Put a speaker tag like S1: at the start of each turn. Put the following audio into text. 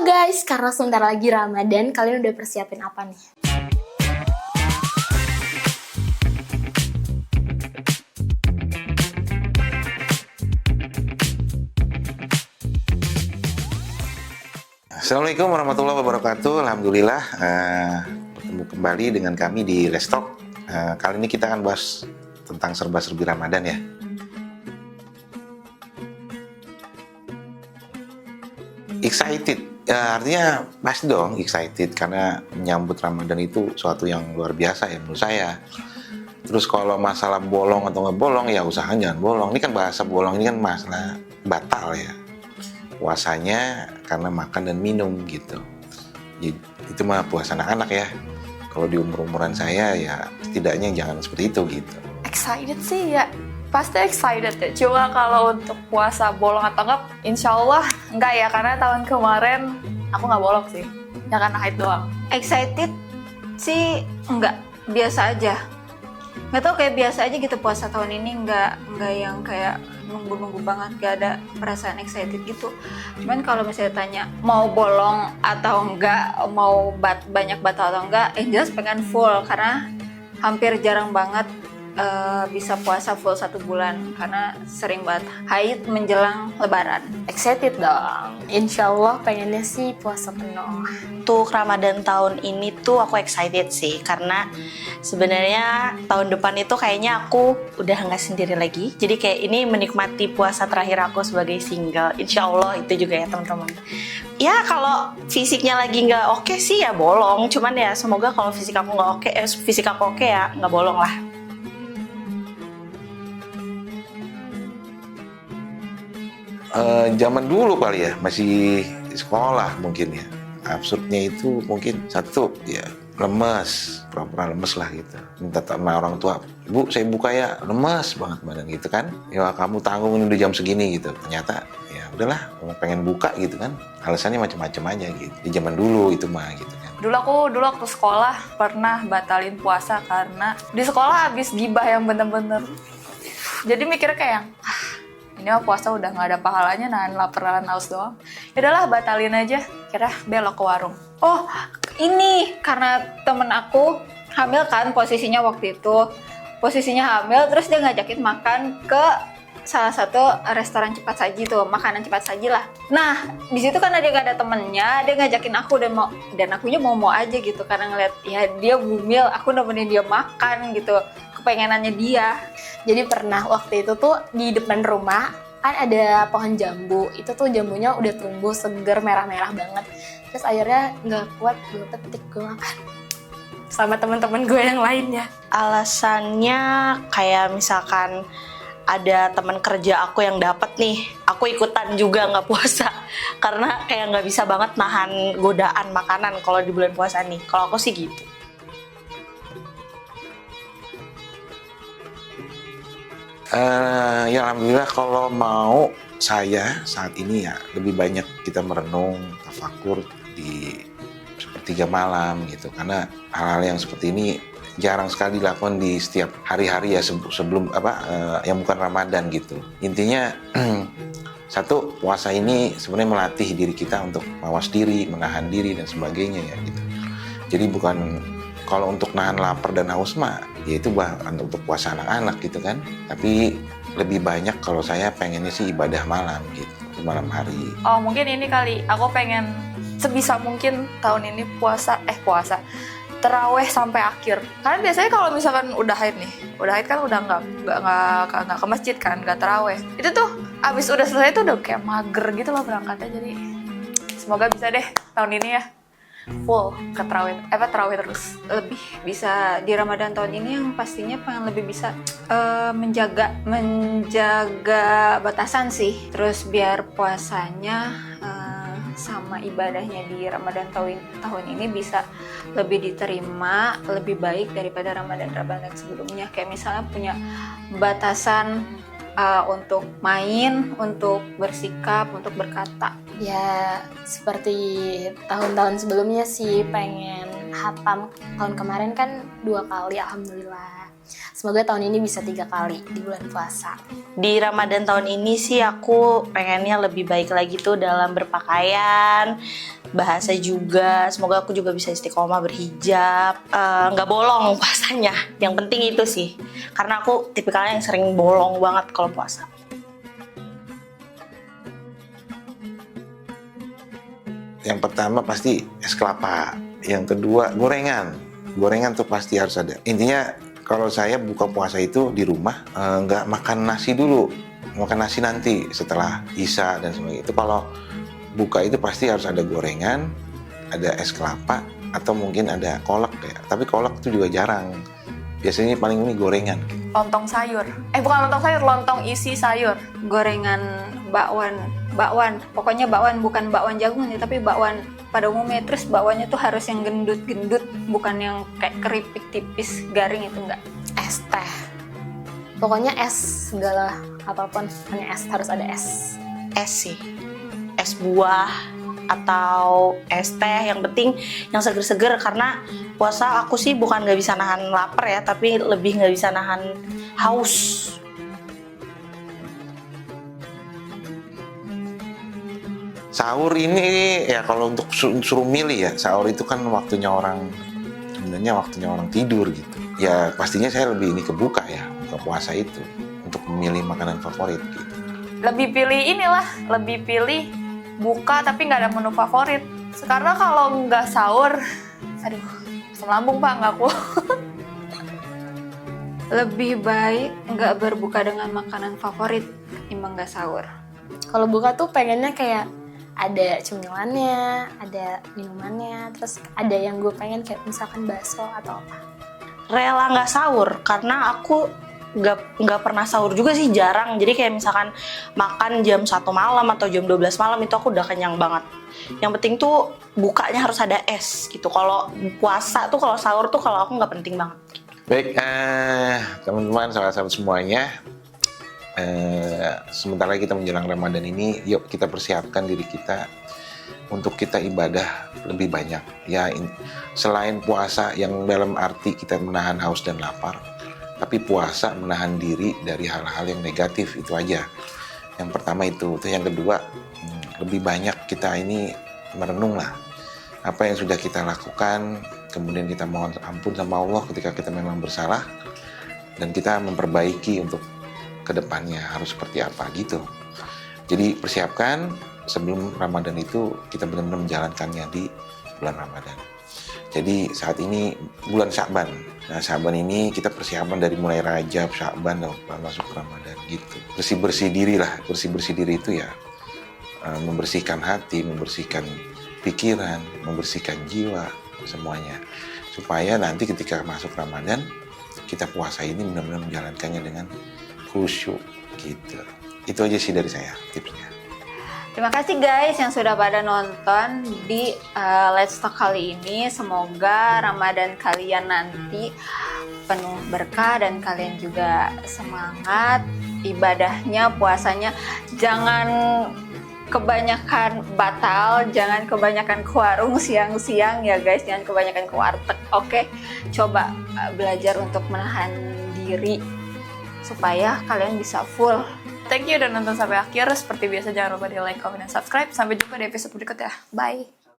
S1: Halo guys, karena sebentar lagi Ramadan, kalian udah persiapin apa nih?
S2: Assalamualaikum warahmatullahi wabarakatuh. Alhamdulillah bertemu kembali dengan kami di Let's Talk. Kali ini kita akan bahas tentang serba-serbi Ramadan ya. Excited, artinya pasti dong excited karena menyambut Ramadan itu suatu yang luar biasa ya menurut saya. Terus kalau masalah bolong atau nggak bolong ya usahanya jangan bolong. Ini kan bahasa bolong ini kan masalah batal ya. Puasanya karena makan dan minum gitu. Itu mah puasa anak-anak ya. Kalau di umur-umuran saya ya setidaknya jangan seperti itu gitu.
S3: Excited sih ya, pasti excited ya. Cuma kalau untuk puasa bolong atau enggak, insya Allah enggak ya. Karena tahun kemarin aku nggak bolong sih, ya karena haid doang.
S4: Excited sih enggak, biasa aja. Nggak tau, kayak biasa aja gitu puasa tahun ini, nggak yang kayak nunggu-nunggu banget, gak ada perasaan excited gitu. Cuman kalau misalnya tanya mau bolong atau enggak, mau banyak batal atau enggak, jelas pengen full karena hampir jarang banget bisa puasa full 1 bulan karena sering banget haid menjelang lebaran.
S1: Excited dong, insya Allah pengennya sih puasa penuh.
S5: Untuk Ramadan tahun ini tuh aku excited sih karena sebenarnya tahun depan itu kayaknya aku udah nggak sendiri lagi. Jadi kayak ini menikmati puasa terakhir aku sebagai single. Insya Allah itu juga ya teman-teman. Ya kalau fisiknya lagi nggak oke sih ya bolong. Cuman ya semoga kalau fisik aku nggak oke, fisik aku oke ya nggak bolong lah.
S2: Zaman dulu kali ya masih sekolah mungkin ya. Absurdnya itu mungkin satu ya lemes, pura-pura lemes lah gitu. Minta sama orang tua, "Bu, saya buka ya, lemes banget badan," gitu kan. "Ya kamu tanggung ini udah jam segini," gitu. Ternyata ya udahlah, pengen buka gitu kan. Alasannya macam-macam aja gitu. Di zaman dulu itu mah gitu kan.
S3: Dulu waktu sekolah pernah batalin puasa karena di sekolah habis gibah yang bener-bener. Jadi mikirnya kayak ini mah puasa udah nggak ada pahalanya, nahan lapar nahan haus doang. Ya udahlah batalin aja. Kira belok ke warung.
S4: Oh, ini karena temen aku hamil kan posisinya waktu itu. Posisinya hamil, terus dia ngajakin makan ke salah satu restoran cepat saji tuh, makanan cepat saji lah. Nah, di situ kan dia nggak ada temennya, dia ngajakin aku dan akunya mau aja gitu karena ngeliat ya dia bumil, aku nemenin dia makan gitu, kepengenannya dia.
S1: Jadi pernah waktu itu tuh di depan rumah kan ada pohon jambu. Itu tuh jambunya udah tumbuh seger merah-merah banget. Terus akhirnya nggak kuat, gue petik, gue makan sama teman-teman gue yang lainnya.
S5: Alasannya kayak misalkan ada teman kerja aku yang dapat nih, aku ikutan juga nggak puasa karena kayak nggak bisa banget nahan godaan makanan kalau di bulan puasa nih. Kalau aku sih gitu.
S2: Ya alhamdulillah kalau mau saya saat ini ya lebih banyak kita merenung, tafakur di sepertiga malam gitu, karena hal-hal yang seperti ini jarang sekali dilakukan di setiap hari-hari ya sebelum yang bukan Ramadan gitu. Intinya satu, puasa ini sebenarnya melatih diri kita untuk mawas diri, menahan diri dan sebagainya ya gitu. Jadi bukan kalau untuk nahan lapar dan haus mah ya itu untuk puasa anak-anak gitu kan. Tapi lebih banyak kalau saya pengennya sih ibadah malam gitu, di malam hari.
S3: Oh mungkin ini kali, aku pengen sebisa mungkin tahun ini puasa terawih sampai akhir. Karena biasanya kalau misalkan udah haid kan udah nggak ke masjid kan, nggak terawih. Itu tuh abis udah selesai tuh udah kayak mager gitu loh berangkatnya. Jadi semoga bisa deh tahun ini ya full ke terawih terus.
S4: Lebih bisa di Ramadan tahun ini yang pastinya pengen lebih bisa menjaga batasan sih. Terus biar puasanya sama ibadahnya di Ramadan tahun ini bisa lebih diterima, lebih baik daripada Ramadan sebelumnya. Kayak misalnya punya batasan untuk main, untuk bersikap, untuk berkata.
S1: Ya seperti tahun-tahun sebelumnya sih, pengen hatam. Tahun kemarin kan 2 kali alhamdulillah. semoga tahun ini bisa 3 kali di bulan puasa.
S5: Di Ramadan tahun ini sih aku pengennya lebih baik lagi tuh dalam berpakaian, bahasa juga. Semoga aku juga bisa istiqomah berhijab, nggak bolong puasanya. Yang penting itu sih, karena aku tipikalnya yang sering bolong banget kalau puasa.
S2: Yang pertama pasti es kelapa. Yang kedua gorengan. Gorengan tuh pasti harus ada. Intinya kalau saya buka puasa itu di rumah nggak makan nasi dulu, makan nasi nanti setelah Isya dan sebagainya. Itu kalau buka itu pasti harus ada gorengan, ada es kelapa, atau mungkin ada kolak ya. Tapi kolak itu juga jarang. Biasanya paling ini gorengan.
S3: Lontong sayur. Bukan lontong sayur, lontong isi sayur.
S4: Gorengan bakwan. Pokoknya bakwan, bukan bakwan jagung nih, tapi bakwan pada umumnya. Terus bakwannya tuh harus yang gendut-gendut, bukan yang kayak keripik tipis garing, itu enggak.
S1: Es teh. Pokoknya es, segala apapun, hanya es, harus ada es.
S5: Es sih, es buah atau es teh, yang penting yang seger-seger. Karena puasa aku sih bukan nggak bisa nahan lapar ya, tapi lebih nggak bisa nahan haus.
S2: Sahur ini ya kalau untuk suruh milih ya, sahur itu kan waktunya orang, sebenarnya waktunya orang tidur gitu. Ya pastinya saya lebih ini kebuka ya, buka puasa itu untuk memilih makanan favorit gitu.
S3: Lebih pilih buka tapi nggak ada menu favorit. Karena kalau nggak sahur, aduh, asam lambung Pak, nggak aku.
S4: Lebih baik nggak berbuka dengan makanan favorit ketimbang nggak sahur.
S1: Kalau buka tuh pengennya kayak ada cemilannya, ada minumannya, terus ada yang gue pengen kayak misalkan bakso atau apa.
S5: Rela nggak sahur karena aku nggak pernah sahur juga sih, jarang. Jadi kayak misalkan makan jam 1 malam atau jam 12 malam itu aku udah kenyang banget. Yang penting tuh bukanya harus ada es gitu. Kalau puasa tuh, kalau sahur tuh kalau aku nggak penting banget.
S2: Baik, teman-teman, sahabat-sahabat semuanya, sebentar lagi kita menjelang Ramadan ini, yuk kita persiapkan diri kita untuk kita ibadah lebih banyak. Ya, selain puasa yang dalam arti kita menahan haus dan lapar, tapi puasa menahan diri dari hal-hal yang negatif, itu aja. Yang pertama itu. Yang kedua, lebih banyak kita ini merenung lah apa yang sudah kita lakukan, kemudian kita mohon ampun sama Allah ketika kita memang bersalah, dan kita memperbaiki untuk kedepannya harus seperti apa gitu. Jadi persiapkan sebelum Ramadan itu kita benar-benar menjalankannya di bulan Ramadan. Jadi saat ini bulan Sya'ban. Nah, Sya'ban ini kita persiapan dari mulai Rajab, Sya'ban, dan masuk Ramadan gitu. Bersih-bersih diri lah. Bersih-bersih diri itu ya membersihkan hati, membersihkan pikiran, membersihkan jiwa, semuanya. Supaya nanti ketika masuk Ramadan, kita puasa ini benar-benar menjalankannya dengan khusyuk gitu. Itu aja sih dari saya tipsnya.
S4: Terima kasih guys yang sudah pada nonton di Let's Talk kali ini. Semoga Ramadan kalian nanti penuh berkah dan kalian juga semangat ibadahnya, puasanya. Jangan kebanyakan batal, jangan kebanyakan ke warung siang-siang ya guys, jangan kebanyakan ke warteg. Oke? Coba belajar untuk menahan diri supaya kalian bisa full.
S3: Thank you udah nonton sampai akhir. Seperti biasa jangan lupa di like, comment, dan subscribe. Sampai jumpa di episode berikutnya. Bye!